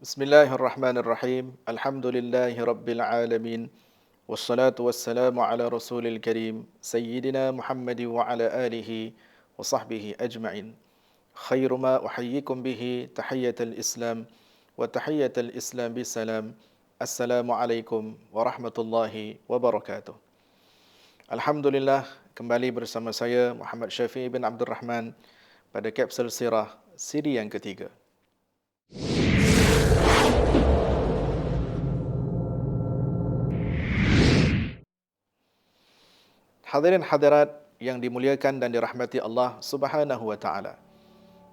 Bismillahirrahmanirrahim. Alhamdulillahi rabbil alamin. Wassalatu wassalamu ala rasulil karim. Sayyidina Muhammad wa ala alihi wa sahbihi ajma'in. Khairu ma uhayyikum bihi tahiyyatul Islam wa tahiyyatul Islam bisalam. Assalamualaikum warahmatullahi wabarakatuh. Alhamdulillah, kembali bersama saya Muhammad Syafi'i bin Abdul Rahman pada kapsul sirah siri yang ketiga. Hadirin hadirat yang dimuliakan dan dirahmati Allah Subhanahu wa taala.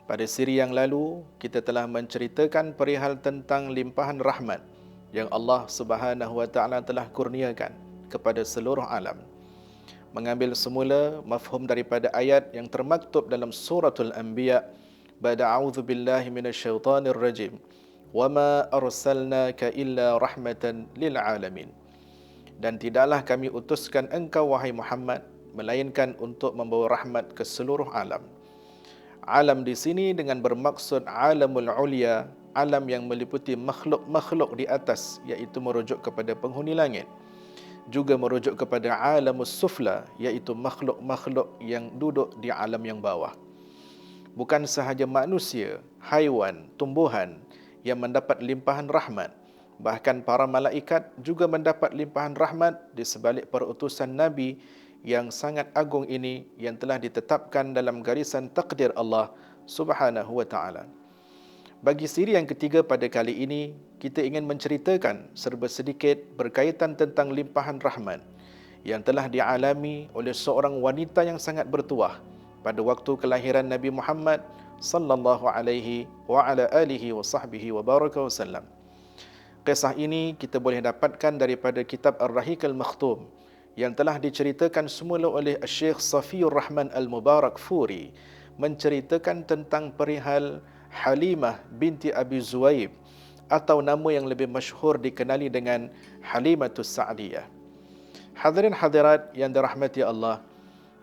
Pada siri yang lalu kita telah menceritakan perihal tentang limpahan rahmat yang Allah Subhanahu wa taala telah kurniakan kepada seluruh alam. Mengambil semula mafhum daripada ayat yang termaktub dalam suratul Anbiya, ba'da a'udzu billahi minasyaitonir rajim. Wama arsalnaka illa rahmatan lil alamin. Dan tidaklah kami utuskan engkau wahai Muhammad melainkan untuk membawa rahmat ke seluruh alam. Alam di sini dengan bermaksud alamul ulia, alam yang meliputi makhluk-makhluk di atas, iaitu merujuk kepada penghuni langit. Juga merujuk kepada alamus sufla, iaitu makhluk-makhluk yang duduk di alam yang bawah. Bukan sahaja manusia, haiwan, tumbuhan yang mendapat limpahan rahmat, bahkan para malaikat juga mendapat limpahan rahmat di sebalik perutusan Nabi yang sangat agung ini yang telah ditetapkan dalam garisan takdir Allah Subhanahu wa taala. Bagi siri yang ketiga pada kali ini, kita ingin menceritakan serba sedikit berkaitan tentang limpahan rahmat yang telah dialami oleh seorang wanita yang sangat bertuah pada waktu kelahiran Nabi Muhammad sallallahu alaihi wa ala alihi wa sahbihi wa baraka wasallam. Kisah ini kita boleh dapatkan daripada kitab Ar-Rahiq Al-Makhtum yang telah diceritakan semula oleh Syekh Safiyur Rahman Al-Mubarak Furi, menceritakan tentang perihal Halimah binti Abi Zuwaib, atau nama yang lebih masyhur dikenali dengan Halimatus Sa'diyah. Hadirin hadirat yang dirahmati Allah,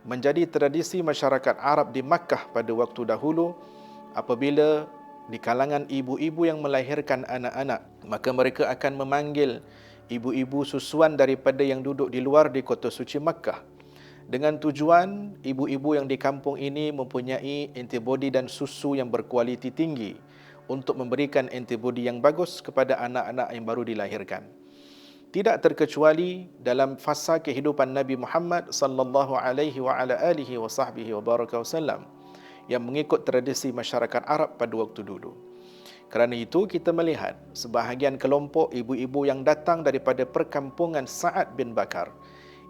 menjadi tradisi masyarakat Arab di Makkah pada waktu dahulu, apabila di kalangan ibu-ibu yang melahirkan anak-anak, maka mereka akan memanggil ibu-ibu susuan daripada yang duduk di luar di kota suci Makkah, dengan tujuan ibu-ibu yang di kampung ini mempunyai antibodi dan susu yang berkualiti tinggi untuk memberikan antibodi yang bagus kepada anak-anak yang baru dilahirkan. Tidak terkecuali dalam fasa kehidupan Nabi Muhammad sallallahu alaihi wa ala alihi wa sahbihi wa baraka wasallam yang mengikut tradisi masyarakat Arab pada waktu dulu. Kerana itu kita melihat sebahagian kelompok ibu-ibu yang datang daripada perkampungan Sa'ad bin Bakar,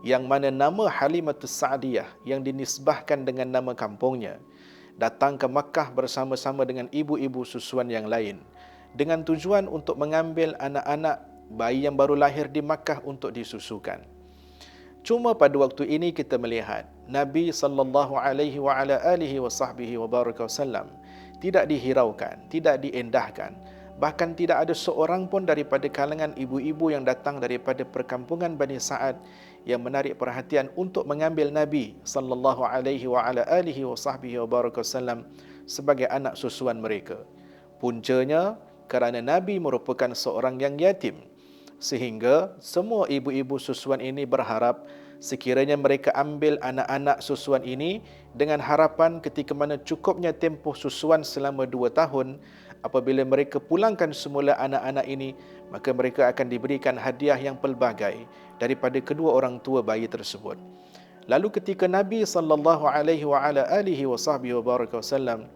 yang mana nama Halimatus Sa'diyah yang dinisbahkan dengan nama kampungnya, datang ke Makkah bersama-sama dengan ibu-ibu susuan yang lain dengan tujuan untuk mengambil anak-anak bayi yang baru lahir di Makkah untuk disusukan. Cuma pada waktu ini kita melihat Nabi sallallahu alaihi wa ala alihi wa sahbihi wa baraka wasallam tidak dihiraukan, tidak diendahkan. Bahkan tidak ada seorang pun daripada kalangan ibu-ibu yang datang daripada perkampungan Bani Sa'ad yang menarik perhatian untuk mengambil Nabi sallallahu alaihi wa ala alihi wa sahbihi wa baraka wasallam sebagai anak susuan mereka. Puncanya kerana Nabi merupakan seorang yang yatim, sehingga semua ibu-ibu susuan ini berharap sekiranya mereka ambil anak-anak susuan ini dengan harapan ketika mana cukupnya tempoh susuan selama 2 tahun, apabila mereka pulangkan semula anak-anak ini, maka mereka akan diberikan hadiah yang pelbagai daripada kedua orang tua bayi tersebut. Lalu ketika Nabi sallallahu alaihi wa ala alihi wa sahbihi wa baraka wasallam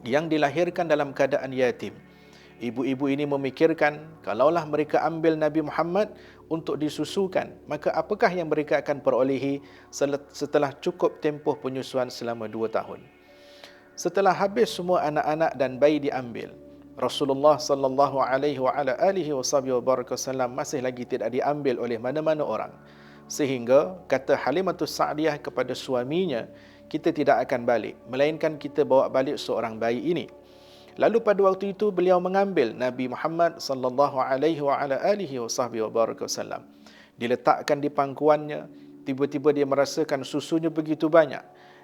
yang dilahirkan dalam keadaan yatim, ibu-ibu ini memikirkan, kalaulah mereka ambil Nabi Muhammad untuk disusukan, maka apakah yang mereka akan perolehi setelah cukup tempoh penyusuan selama 2 tahun. Setelah habis semua anak-anak dan bayi diambil, Rasulullah sallallahu alaihi wa ala alihi wasallam masih lagi tidak diambil oleh mana-mana orang. Sehingga kata Halimatus Sa'diyah kepada suaminya, kita tidak akan balik, melainkan kita bawa balik seorang bayi ini. Lalu pada waktu itu beliau mengambil Nabi Muhammad sallallahu alaihi wa ala alihi wasallam. Diletakkan di pangkuannya, tiba-tiba dia merasakan susunya begitu banyak.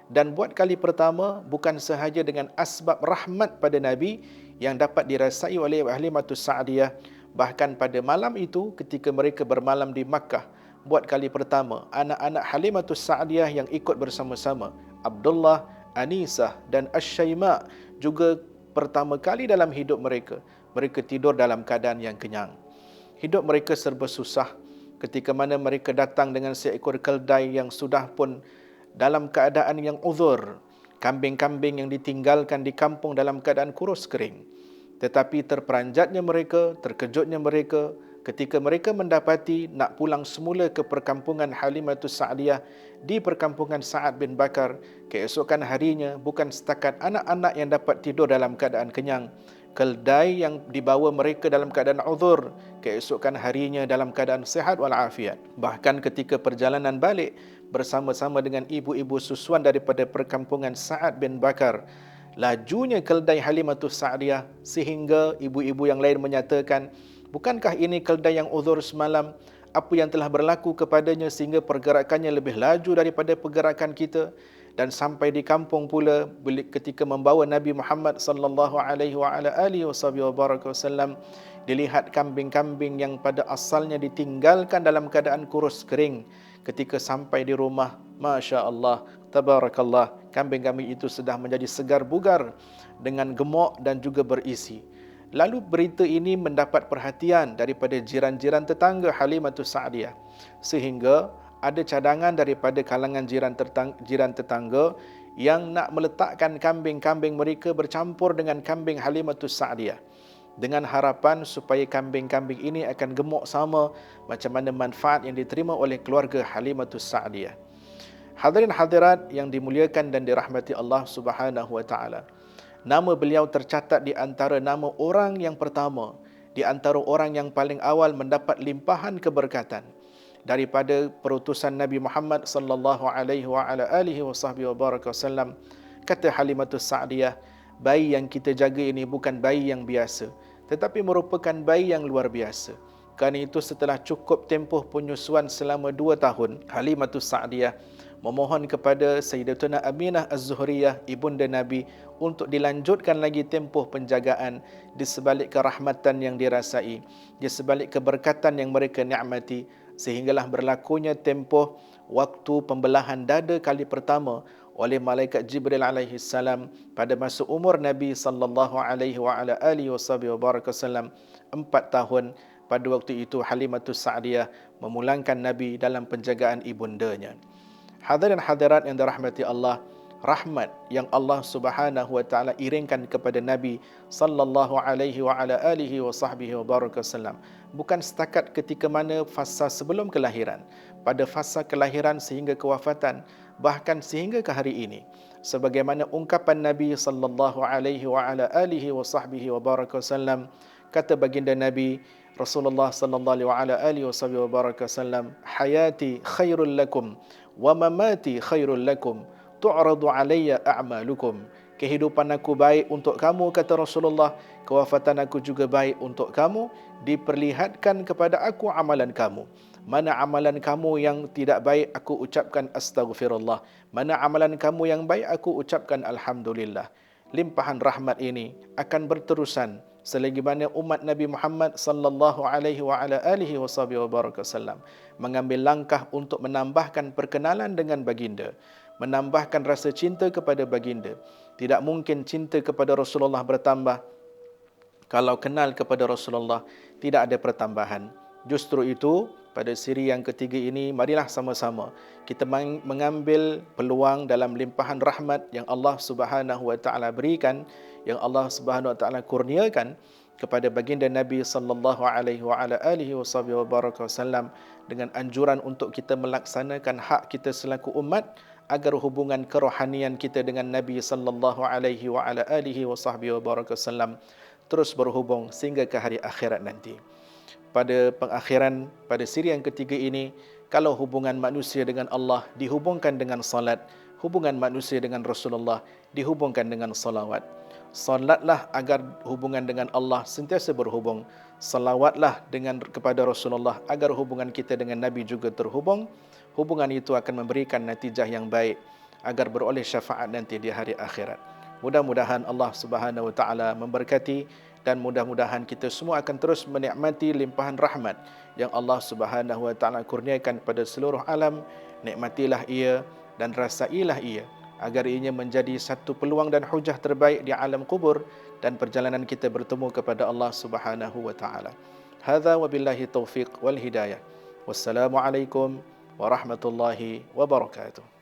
Dan buat kali pertama, bukan sahaja dengan asbab rahmat pada Nabi yang dapat dirasai oleh Halimatus Sa'diyah, bahkan pada malam itu ketika mereka bermalam di Makkah, buat kali pertama anak-anak Halimatus Sa'diyah yang ikut bersama-sama, Abdullah, Anisah dan Asy-Syaima, juga pertama kali dalam hidup mereka, mereka tidur dalam keadaan yang kenyang. Hidup mereka serba susah ketika mana mereka datang dengan seekor keldai yang sudah pun dalam keadaan yang uzur, kambing-kambing yang ditinggalkan di kampung dalam keadaan kurus kering. Tetapi terperanjatnya mereka, terkejutnya mereka ketika mereka mendapati nak pulang semula ke perkampungan Halimatus Sa'diyah di perkampungan Sa'ad bin Bakar. Keesokan harinya, bukan setakat anak-anak yang dapat tidur dalam keadaan kenyang, keldai yang dibawa mereka dalam keadaan uzur, keesokan harinya dalam keadaan sihat walafiat. Bahkan ketika perjalanan balik bersama-sama dengan ibu-ibu susuan daripada perkampungan Sa'ad bin Bakar, lajunya keldai Halimatus Sa'diyah sehingga ibu-ibu yang lain menyatakan, bukankah ini keldai yang uzur semalam? Apa yang telah berlaku kepadanya sehingga pergerakannya lebih laju daripada pergerakan kita? Dan sampai di kampung pula ketika membawa Nabi Muhammad sallallahu alaihi wasallam, dilihat kambing-kambing yang pada asalnya ditinggalkan dalam keadaan kurus kering. Ketika sampai di rumah, Masya Allah, Tabarakallah, kambing-kambing itu sudah menjadi segar bugar dengan gemuk dan juga berisi. Lalu berita ini mendapat perhatian daripada jiran-jiran tetangga Halimatus Sa'diyah, sehingga ada cadangan daripada kalangan jiran tetangga yang nak meletakkan kambing-kambing mereka bercampur dengan kambing Halimatus Sa'diyah, dengan harapan supaya kambing-kambing ini akan gemuk sama macam mana manfaat yang diterima oleh keluarga Halimatus Sa'diyah. Hadirin hadirat yang dimuliakan dan dirahmati Allah Subhanahu wa taala, nama beliau tercatat di antara nama orang yang pertama, di antara orang yang paling awal mendapat limpahan keberkatan daripada perutusan Nabi Muhammad sallallahu alaihi wasallam. Kata Halimatus Sa'diyah, bayi yang kita jaga ini bukan bayi yang biasa, tetapi merupakan bayi yang luar biasa. Kerana itu setelah cukup tempoh penyusuan selama 2 tahun, Halimatus Sa'diyah memohon kepada Sayyidatuna Aminah Az-Zuhriyah, ibunda Nabi, untuk dilanjutkan lagi tempoh penjagaan di sebalik kerahmatan yang dirasai, di sebalik keberkatan yang mereka nikmati, sehinggalah berlakunya tempoh waktu pembelahan dada kali pertama oleh malaikat Jibril alaihi salam pada masa umur Nabi sallallahu alaihi wasallam 4 tahun. Pada waktu itu Halimatus Sa'diyah memulangkan Nabi dalam penjagaan ibundanya. Hadirin hadirat yang dirahmati Allah, rahmat yang Allah Subhanahu wa taala iringkan kepada Nabi sallallahu alaihi wasallam bukan setakat ketika mana fasa sebelum kelahiran, pada fasa kelahiran sehingga kewafatan, bahkan sehingga ke hari ini. Sebagaimana ungkapan Nabi sallallahu alaihi wasallam, kata baginda Nabi Rasulullah sallallahu alaihi wasallam, hayati khairul lakum wa mamati khairul lakum tu'radu alayya a'malukum. Kehidupan aku baik untuk kamu, kata Rasulullah, kewafatan aku juga baik untuk kamu, diperlihatkan kepada aku amalan kamu. Mana amalan kamu yang tidak baik, aku ucapkan astaghfirullah. Mana amalan kamu yang baik, aku ucapkan alhamdulillah. Limpahan rahmat ini akan berterusan selagi mana umat Nabi Muhammad sallallahu alaihi wasallam mengambil langkah untuk menambahkan perkenalan dengan baginda, menambahkan rasa cinta kepada baginda. Tidak mungkin cinta kepada Rasulullah bertambah kalau kenal kepada Rasulullah tidak ada pertambahan. Justru itu, pada siri yang ketiga ini, marilah sama-sama kita mengambil peluang dalam limpahan rahmat yang Allah Subhanahu wa taala berikan, yang Allah Subhanahu wa taala kurniakan kepada baginda Nabi sallallahu alaihi wasallam, dengan anjuran untuk kita melaksanakan hak kita selaku umat, agar hubungan kerohanian kita dengan Nabi sallallahu alaihi wasallam terus berhubung sehingga ke hari akhirat nanti. Pada pengakhiran, pada siri yang ketiga ini, kalau hubungan manusia dengan Allah dihubungkan dengan salat, hubungan manusia dengan Rasulullah dihubungkan dengan salawat. Salatlah agar hubungan dengan Allah sentiasa berhubung. Salawatlah kepada Rasulullah agar hubungan kita dengan Nabi juga terhubung. Hubungan itu akan memberikan natijah yang baik, agar beroleh syafaat nanti di hari akhirat. Mudah-mudahan Allah Subhanahu wa taala memberkati dan mudah-mudahan kita semua akan terus menikmati limpahan rahmat yang Allah Subhanahu wa taala kurniakan pada seluruh alam. Nikmatilah ia dan rasailah ia agar ianya menjadi satu peluang dan hujah terbaik di alam kubur dan perjalanan kita bertemu kepada Allah Subhanahu wa taala. Hadza wabillahi taufiq wal hidayah. Wassalamualaikum warahmatullahi wabarakatuh.